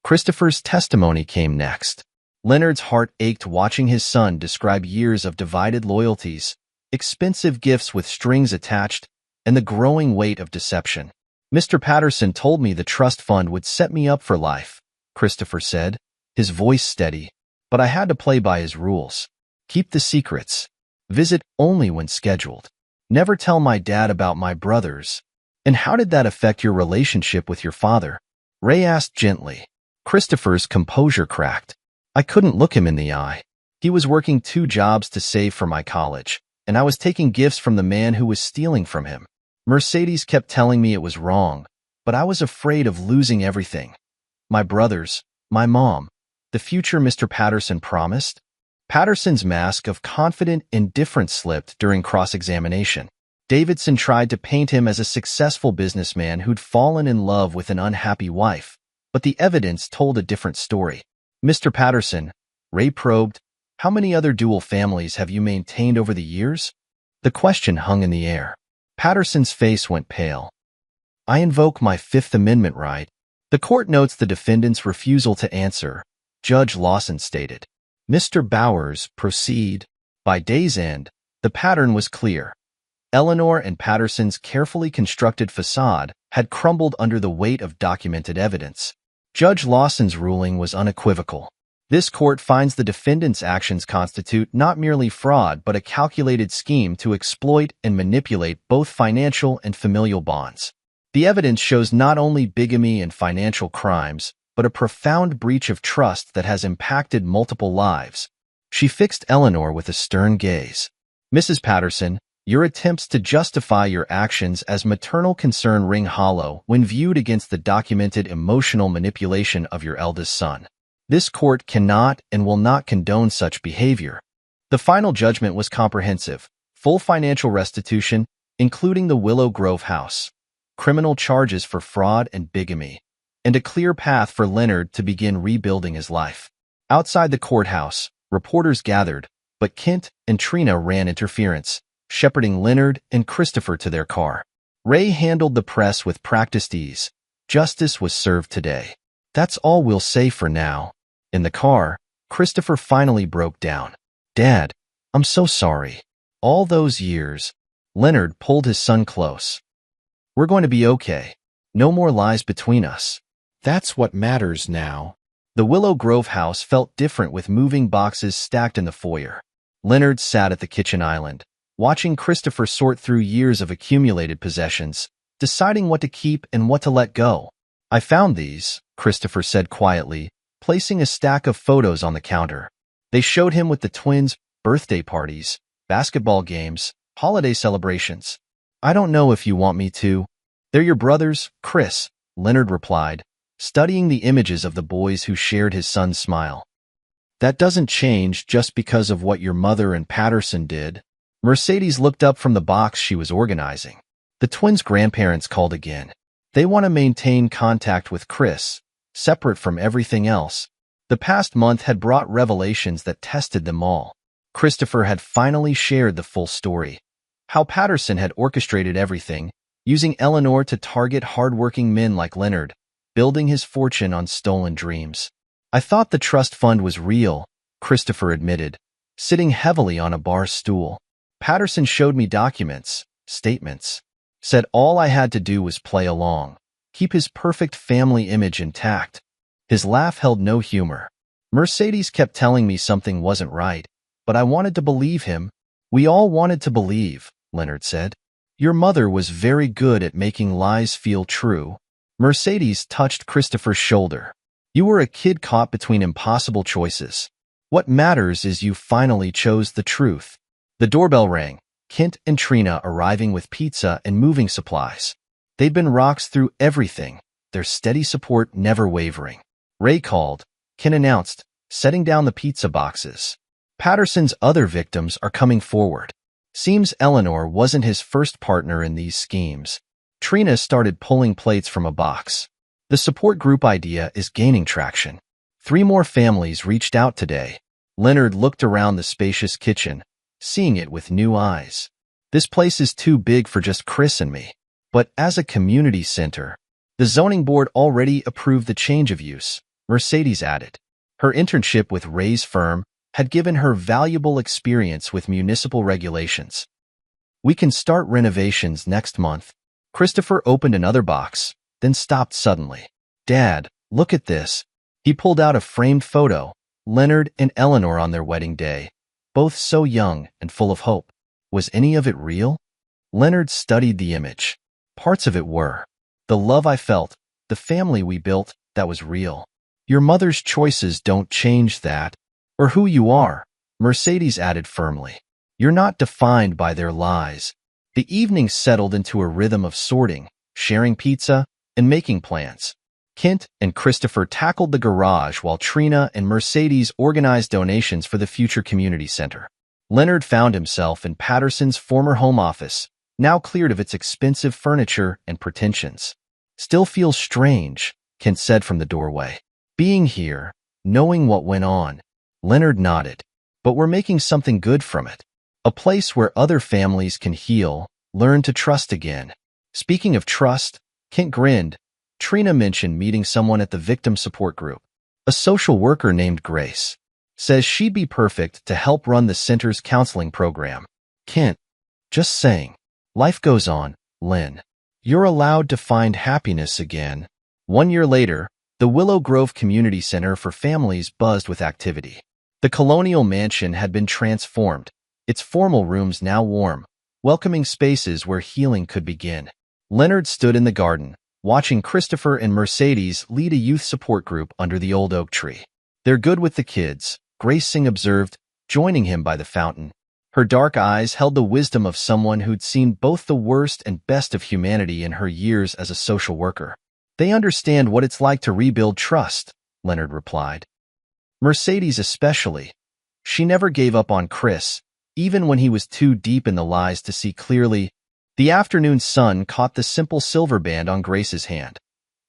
Christopher's testimony came next. Leonard's heart ached watching his son describe years of divided loyalties, expensive gifts with strings attached, and the growing weight of deception. Mr. Patterson told me the trust fund would set me up for life, Christopher said, his voice steady. But I had to play by his rules. Keep the secrets. Visit only when scheduled. Never tell my dad about my brothers. And how did that affect your relationship with your father? Ray asked gently. Christopher's composure cracked. I couldn't look him in the eye. He was working 2 jobs to save for my college, and I was taking gifts from the man who was stealing from him. Mercedes kept telling me it was wrong, but I was afraid of losing everything. My brothers, my mom, the future Mr. Patterson promised. Patterson's mask of confident indifference slipped during cross-examination. Davidson tried to paint him as a successful businessman who'd fallen in love with an unhappy wife, but the evidence told a different story. Mr. Patterson, Ray probed, how many other dual families have you maintained over the years? The question hung in the air. Patterson's face went pale. I invoke my Fifth Amendment right. The court notes the defendant's refusal to answer, Judge Lawson stated. Mr. Bowers, proceed. By day's end, the pattern was clear. Eleanor and Patterson's carefully constructed facade had crumbled under the weight of documented evidence. Judge Lawson's ruling was unequivocal. This court finds the defendant's actions constitute not merely fraud but a calculated scheme to exploit and manipulate both financial and familial bonds. The evidence shows not only bigamy and financial crimes, but a profound breach of trust that has impacted multiple lives. She fixed Eleanor with a stern gaze. Mrs. Patterson, your attempts to justify your actions as maternal concern ring hollow when viewed against the documented emotional manipulation of your eldest son. This court cannot and will not condone such behavior. The final judgment was comprehensive, full financial restitution, including the Willow Grove house, criminal charges for fraud and bigamy, and a clear path for Leonard to begin rebuilding his life. Outside the courthouse, reporters gathered, but Kent and Trina ran interference, shepherding Leonard and Christopher to their car. Ray handled the press with practiced ease. Justice was served today. That's all we'll say for now. In the car, Christopher finally broke down. Dad, I'm so sorry. All those years. Leonard pulled his son close. We're going to be okay. No more lies between us. That's what matters now. The Willow Grove house felt different with moving boxes stacked in the foyer. Leonard sat at the kitchen island, watching Christopher sort through years of accumulated possessions, deciding what to keep and what to let go. I found these, Christopher said quietly, placing a stack of photos on the counter. They showed him with the twins' birthday parties, basketball games, holiday celebrations. I don't know if you want me to. They're your brothers, Chris, Leonard replied, studying the images of the boys who shared his son's smile. That doesn't change just because of what your mother and Patterson did. Mercedes looked up from the box she was organizing. The twins' grandparents called again. They want to maintain contact with Chris, separate from everything else. The past month had brought revelations that tested them all. Christopher had finally shared the full story. How Patterson had orchestrated everything, using Eleanor to target hard-working men like Leonard, building his fortune on stolen dreams. I thought the trust fund was real, Christopher admitted, sitting heavily on a bar stool. Patterson showed me documents, statements, said all I had to do was play along, keep his perfect family image intact. His laugh held no humor. Mercedes kept telling me something wasn't right, but I wanted to believe him. We all wanted to believe, Leonard said. Your mother was very good at making lies feel true. Mercedes touched Christopher's shoulder. You were a kid caught between impossible choices. What matters is you finally chose the truth. The doorbell rang, Kent and Trina arriving with pizza and moving supplies. They'd been rocks through everything, their steady support never wavering. Ray called, Kent announced, setting down the pizza boxes. Patterson's other victims are coming forward. Seems Eleanor wasn't his first partner in these schemes. Trina started pulling plates from a box. The support group idea is gaining traction. 3 more families reached out today. Leonard looked around the spacious kitchen, seeing it with new eyes. This place is too big for just Chris and me. But as a community center, the zoning board already approved the change of use, Mercedes added. Her internship with Ray's firm had given her valuable experience with municipal regulations. We can start renovations next month. Christopher opened another box, then stopped suddenly. Dad, look at this. He pulled out a framed photo, Leonard and Eleanor on their wedding day, both so young and full of hope. Was any of it real? Leonard studied the image. Parts of it were. The love I felt, the family we built, that was real. Your mother's choices don't change that, or who you are, Mercedes added firmly. You're not defined by their lies. The evening settled into a rhythm of sorting, sharing pizza, and making plans. Kent and Christopher tackled the garage while Trina and Mercedes organized donations for the future community center. Leonard found himself in Patterson's former home office, now cleared of its expensive furniture and pretensions. Still feels strange, Kent said from the doorway. Being here, knowing what went on. Leonard nodded. But we're making something good from it. A place where other families can heal, learn to trust again. Speaking of trust, Kent grinned. Trina mentioned meeting someone at the victim support group. A social worker named Grace. Says she'd be perfect to help run the center's counseling program. Kent, just saying. Life goes on, Lynn. You're allowed to find happiness again. 1 year later, the Willow Grove Community Center for Families buzzed with activity. The colonial mansion had been transformed, its formal rooms now warm, welcoming spaces where healing could begin. Leonard stood in the garden, watching Christopher and Mercedes lead a youth support group under the old oak tree. They're good with the kids, Grace Singh observed, joining him by the fountain. Her dark eyes held the wisdom of someone who'd seen both the worst and best of humanity in her years as a social worker. They understand what it's like to rebuild trust, Leonard replied. Mercedes especially. She never gave up on Chris, even when he was too deep in the lies to see clearly. The afternoon sun caught the simple silver band on Grace's hand,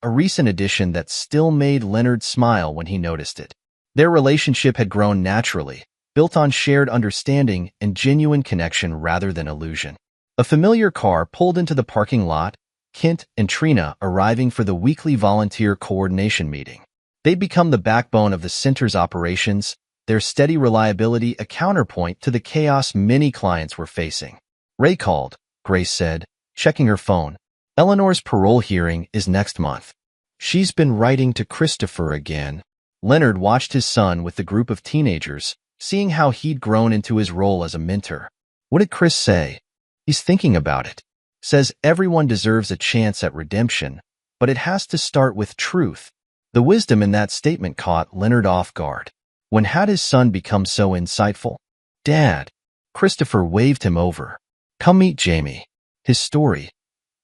a recent addition that still made Leonard smile when he noticed it. Their relationship had grown naturally, built on shared understanding and genuine connection rather than illusion. A familiar car pulled into the parking lot, Kent and Trina arriving for the weekly volunteer coordination meeting. They'd become the backbone of the center's operations, their steady reliability a counterpoint to the chaos many clients were facing. Ray called, Grace said, checking her phone. Eleanor's parole hearing is next month. She's been writing to Christopher again. Leonard watched his son with the group of teenagers, seeing how he'd grown into his role as a mentor. What did Chris say? He's thinking about it. Says everyone deserves a chance at redemption, but it has to start with truth. The wisdom in that statement caught Leonard off guard. When had his son become so insightful? Dad. Christopher waved him over. Come meet Jamie. His story.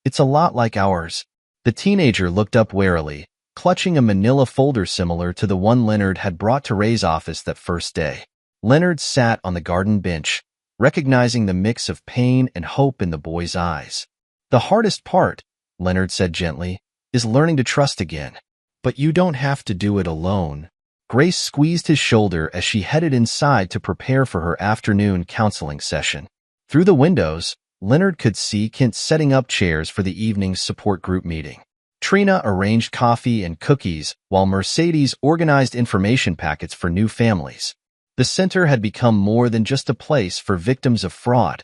It's a lot like ours. The teenager looked up warily, clutching a manila folder similar to the one Leonard had brought to Ray's office that first day. Leonard sat on the garden bench, recognizing the mix of pain and hope in the boy's eyes. The hardest part, Leonard said gently, is learning to trust again. But you don't have to do it alone. Grace squeezed his shoulder as she headed inside to prepare for her afternoon counseling session. Through the windows, Leonard could see Kent setting up chairs for the evening's support group meeting. Trina arranged coffee and cookies while Mercedes organized information packets for new families. The center had become more than just a place for victims of fraud.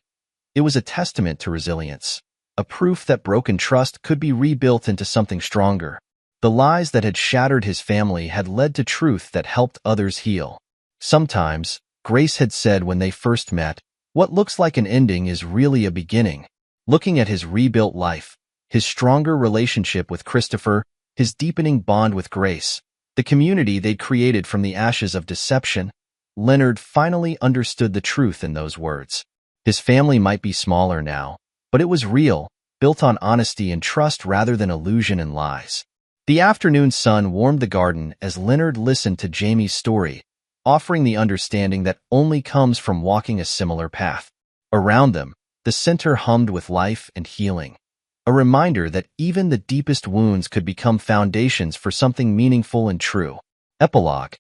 It was a testament to resilience, a proof that broken trust could be rebuilt into something stronger. The lies that had shattered his family had led to truth that helped others heal. Sometimes, Grace had said when they first met, what looks like an ending is really a beginning. Looking at his rebuilt life, his stronger relationship with Christopher, his deepening bond with Grace, the community they'd created from the ashes of deception, Leonard finally understood the truth in those words. His family might be smaller now, but it was real, built on honesty and trust rather than illusion and lies. The afternoon sun warmed the garden as Leonard listened to Jamie's story, offering the understanding that only comes from walking a similar path. Around them, the center hummed with life and healing, a reminder that even the deepest wounds could become foundations for something meaningful and true. Epilogue.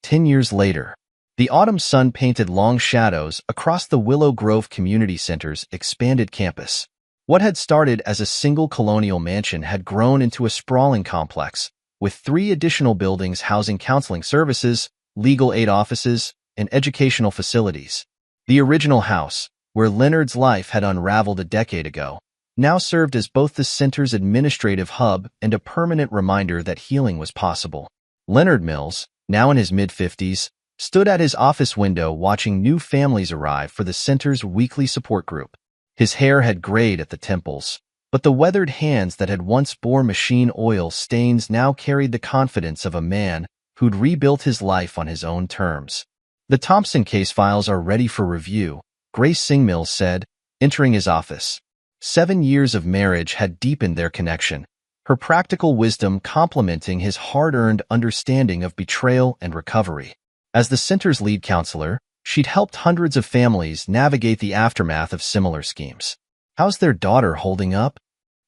10 years later. The autumn sun painted long shadows across the Willow Grove Community Center's expanded campus. What had started as a single colonial mansion had grown into a sprawling complex, with 3 additional buildings housing counseling services, legal aid offices, and educational facilities. The original house, where Leonard's life had unraveled a decade ago, now served as both the center's administrative hub and a permanent reminder that healing was possible. Leonard Mills, now in his mid-50s, stood at his office window watching new families arrive for the center's weekly support group. His hair had grayed at the temples, but the weathered hands that had once bore machine oil stains now carried the confidence of a man who'd rebuilt his life on his own terms. "The Thompson case files are ready for review," Grace Singmill said, entering his office. 7 years of marriage had deepened their connection, her practical wisdom complementing his hard-earned understanding of betrayal and recovery. As the center's lead counselor, she'd helped hundreds of families navigate the aftermath of similar schemes. "How's their daughter holding up?"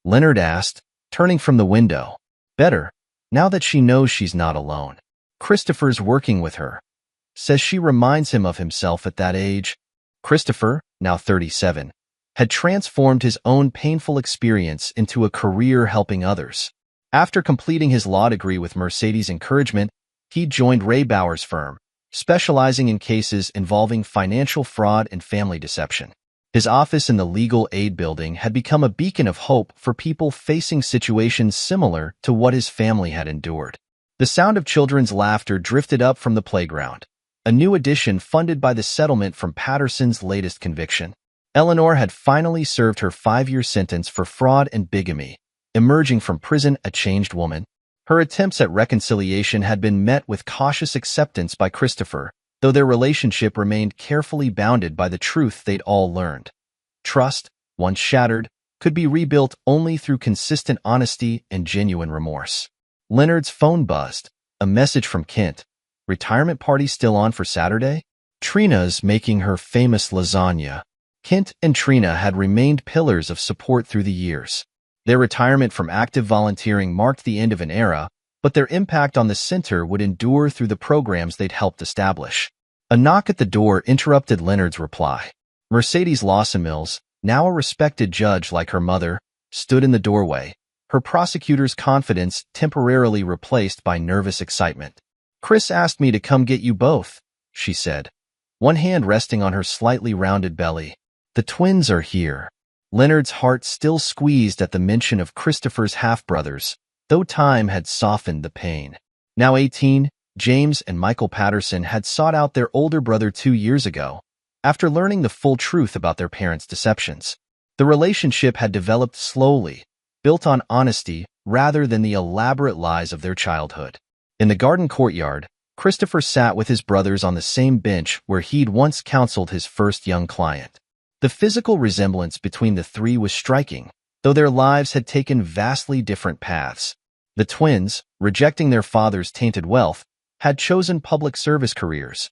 Leonard asked, turning from the window. "Better, now that she knows she's not alone. Christopher's working with her. Says she reminds him of himself at that age." Christopher, now 37, had transformed his own painful experience into a career helping others. After completing his law degree with Mercedes' encouragement, he joined Ray Bauer's firm, specializing in cases involving financial fraud and family deception. His office in the legal aid building had become a beacon of hope for people facing situations similar to what his family had endured. The sound of children's laughter drifted up from the playground, a new addition funded by the settlement from Patterson's latest conviction. Eleanor had finally served her 5-year sentence for fraud and bigamy, emerging from prison a changed woman. Her attempts at reconciliation had been met with cautious acceptance by Christopher, though their relationship remained carefully bounded by the truth they'd all learned. Trust, once shattered, could be rebuilt only through consistent honesty and genuine remorse. Leonard's phone buzzed, a message from Kent. "Retirement party still on for Saturday?" "Trina's making her famous lasagna." Kent and Trina had remained pillars of support through the years. Their retirement from active volunteering marked the end of an era, but their impact on the center would endure through the programs they'd helped establish. A knock at the door interrupted Leonard's reply. Mercedes Lawson-Mills, now a respected judge like her mother, stood in the doorway, her prosecutor's confidence temporarily replaced by nervous excitement. "Chris asked me to come get you both," she said, one hand resting on her slightly rounded belly. "The twins are here." Leonard's heart still squeezed at the mention of Christopher's half-brothers, though time had softened the pain. Now 18, James and Michael Patterson had sought out their older brother 2 years ago, after learning the full truth about their parents' deceptions. The relationship had developed slowly, built on honesty rather than the elaborate lies of their childhood. In the garden courtyard, Christopher sat with his brothers on the same bench where he'd once counseled his first young client. The physical resemblance between the 3 was striking, though their lives had taken vastly different paths. The twins, rejecting their father's tainted wealth, had chosen public service careers.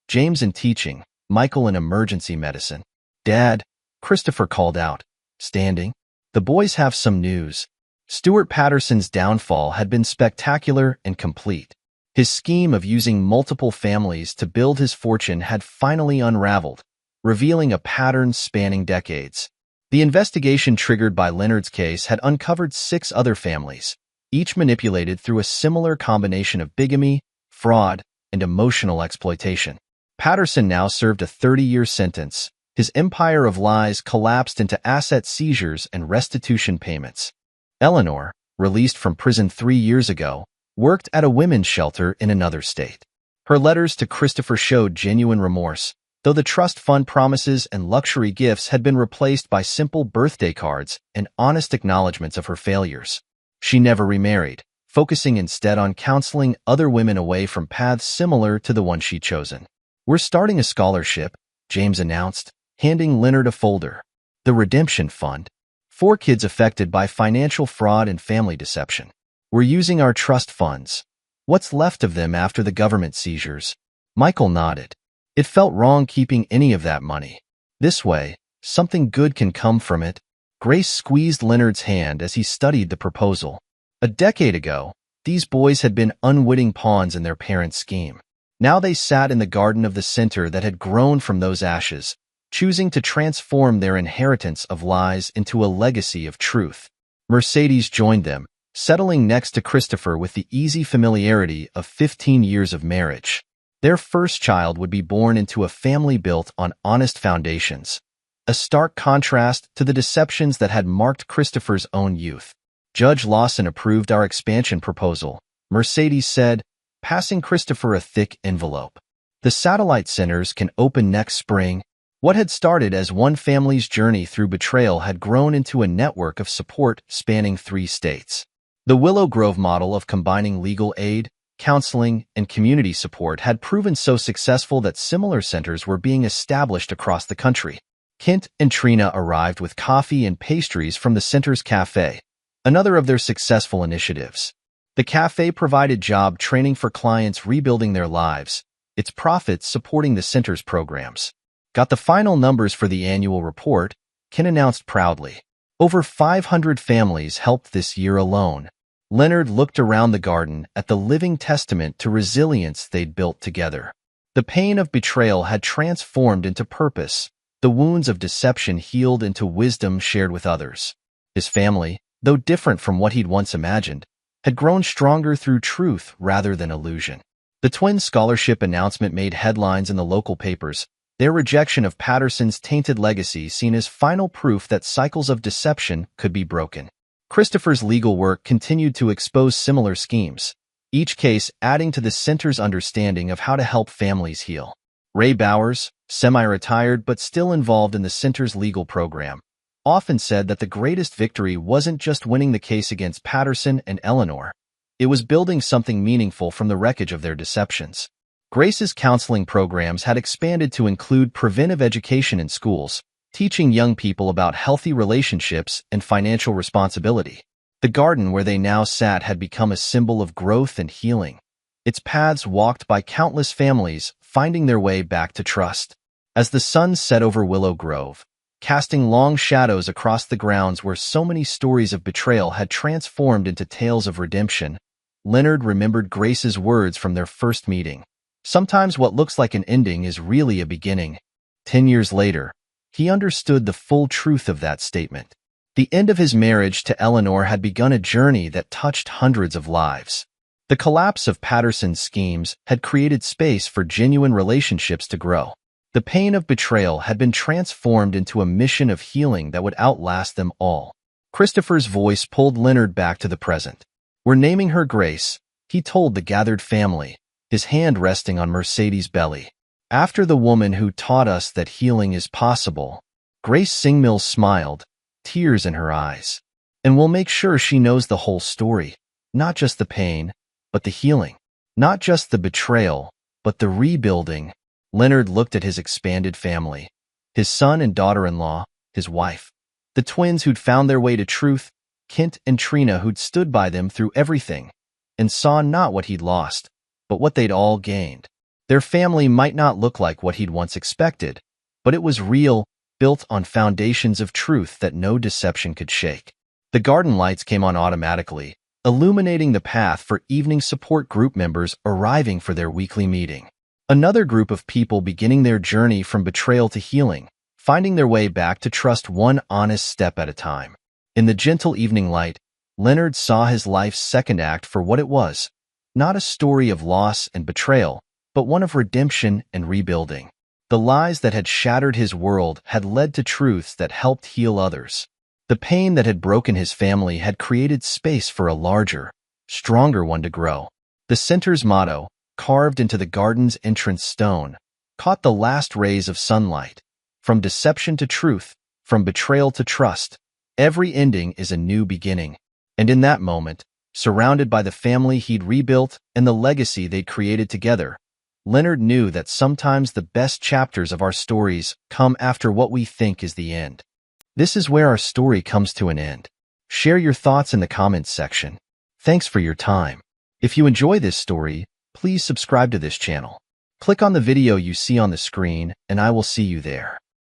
James in teaching, Michael in emergency medicine. "Dad," Christopher called out, standing. "The boys have some news." Stuart Patterson's downfall had been spectacular and complete. His scheme of using multiple families to build his fortune had finally unraveled, revealing a pattern spanning decades. The investigation triggered by Leonard's case had uncovered 6 other families, each manipulated through a similar combination of bigamy, fraud, and emotional exploitation. Patterson now served a 30-year sentence. His empire of lies collapsed into asset seizures and restitution payments. Eleanor, released from prison 3 years ago, worked at a women's shelter in another state. Her letters to Christopher showed genuine remorse, though the trust fund promises and luxury gifts had been replaced by simple birthday cards and honest acknowledgments of her failures. She never remarried, focusing instead on counseling other women away from paths similar to the one she'd chosen. "We're starting a scholarship," James announced, handing Leonard a folder. "The Redemption Fund. 4 kids affected by financial fraud and family deception. We're using our trust funds. What's left of them after the government seizures." Michael nodded. It felt wrong keeping any of that money. This way, something good can come from it. Grace squeezed Leonard's hand as he studied the proposal. A decade ago, these boys had been unwitting pawns in their parents' scheme. Now they sat in the garden of the center that had grown from those ashes, choosing to transform their inheritance of lies into a legacy of truth. Mercedes joined them, settling next to Christopher with the easy familiarity of 15 years of marriage. Their first child would be born into a family built on honest foundations, a stark contrast to the deceptions that had marked Christopher's own youth. Judge Lawson approved our expansion proposal, Mercedes said, passing Christopher a thick envelope. The satellite centers can open next spring. What had started as one family's journey through betrayal had grown into a network of support spanning 3 states. The Willow Grove model of combining legal aid, counseling, and community support had proven so successful that similar centers were being established across the country. Kent and Trina arrived with coffee and pastries from the center's cafe, another of their successful initiatives. The cafe provided job training for clients rebuilding their lives, its profits supporting the center's programs. Got the final numbers for the annual report, Ken announced proudly. Over 500 families helped this year alone. Leonard looked around the garden at the living testament to resilience they'd built together. The pain of betrayal had transformed into purpose, the wounds of deception healed into wisdom shared with others. His family, though different from what he'd once imagined, had grown stronger through truth rather than illusion. The twins' scholarship announcement made headlines in the local papers, their rejection of Patterson's tainted legacy seen as final proof that cycles of deception could be broken. Christopher's legal work continued to expose similar schemes, each case adding to the center's understanding of how to help families heal. Ray Bowers, semi-retired but still involved in the center's legal program, often said that the greatest victory wasn't just winning the case against Patterson and Eleanor, it was building something meaningful from the wreckage of their deceptions. Grace's counseling programs had expanded to include preventive education in schools, teaching young people about healthy relationships and financial responsibility. The garden where they now sat had become a symbol of growth and healing, its paths walked by countless families finding their way back to trust. As the sun set over Willow Grove, casting long shadows across the grounds where so many stories of betrayal had transformed into tales of redemption, Leonard remembered Grace's words from their first meeting. Sometimes what looks like an ending is really a beginning. 10 years later, he understood the full truth of that statement. The end of his marriage to Eleanor had begun a journey that touched hundreds of lives. The collapse of Patterson's schemes had created space for genuine relationships to grow. The pain of betrayal had been transformed into a mission of healing that would outlast them all. Christopher's voice pulled Leonard back to the present. "We're naming her Grace," he told the gathered family, his hand resting on Mercedes' belly. "After the woman who taught us that healing is possible." Grace Singmills smiled, tears in her eyes. "And we'll make sure she knows the whole story, not just the pain, but the healing. Not just the betrayal, but the rebuilding." Leonard looked at his expanded family, his son and daughter-in-law, his wife, the twins who'd found their way to truth, Kent and Trina who'd stood by them through everything, and saw not what he'd lost, but what they'd all gained. Their family might not look like what he'd once expected, but it was real, built on foundations of truth that no deception could shake. The garden lights came on automatically, illuminating the path for evening support group members arriving for their weekly meeting. Another group of people beginning their journey from betrayal to healing, finding their way back to trust one honest step at a time. In the gentle evening light, Leonard saw his life's second act for what it was, not a story of loss and betrayal, but one of redemption and rebuilding. The lies that had shattered his world had led to truths that helped heal others. The pain that had broken his family had created space for a larger, stronger one to grow. The center's motto, carved into the garden's entrance stone, caught the last rays of sunlight. From deception to truth, from betrayal to trust, every ending is a new beginning. And in that moment, surrounded by the family he'd rebuilt and the legacy they'd created together, Leonard knew that sometimes the best chapters of our stories come after what we think is the end. This is where our story comes to an end. Share your thoughts in the comments section. Thanks for your time. If you enjoy this story, please subscribe to this channel. Click on the video you see on the screen, and I will see you there.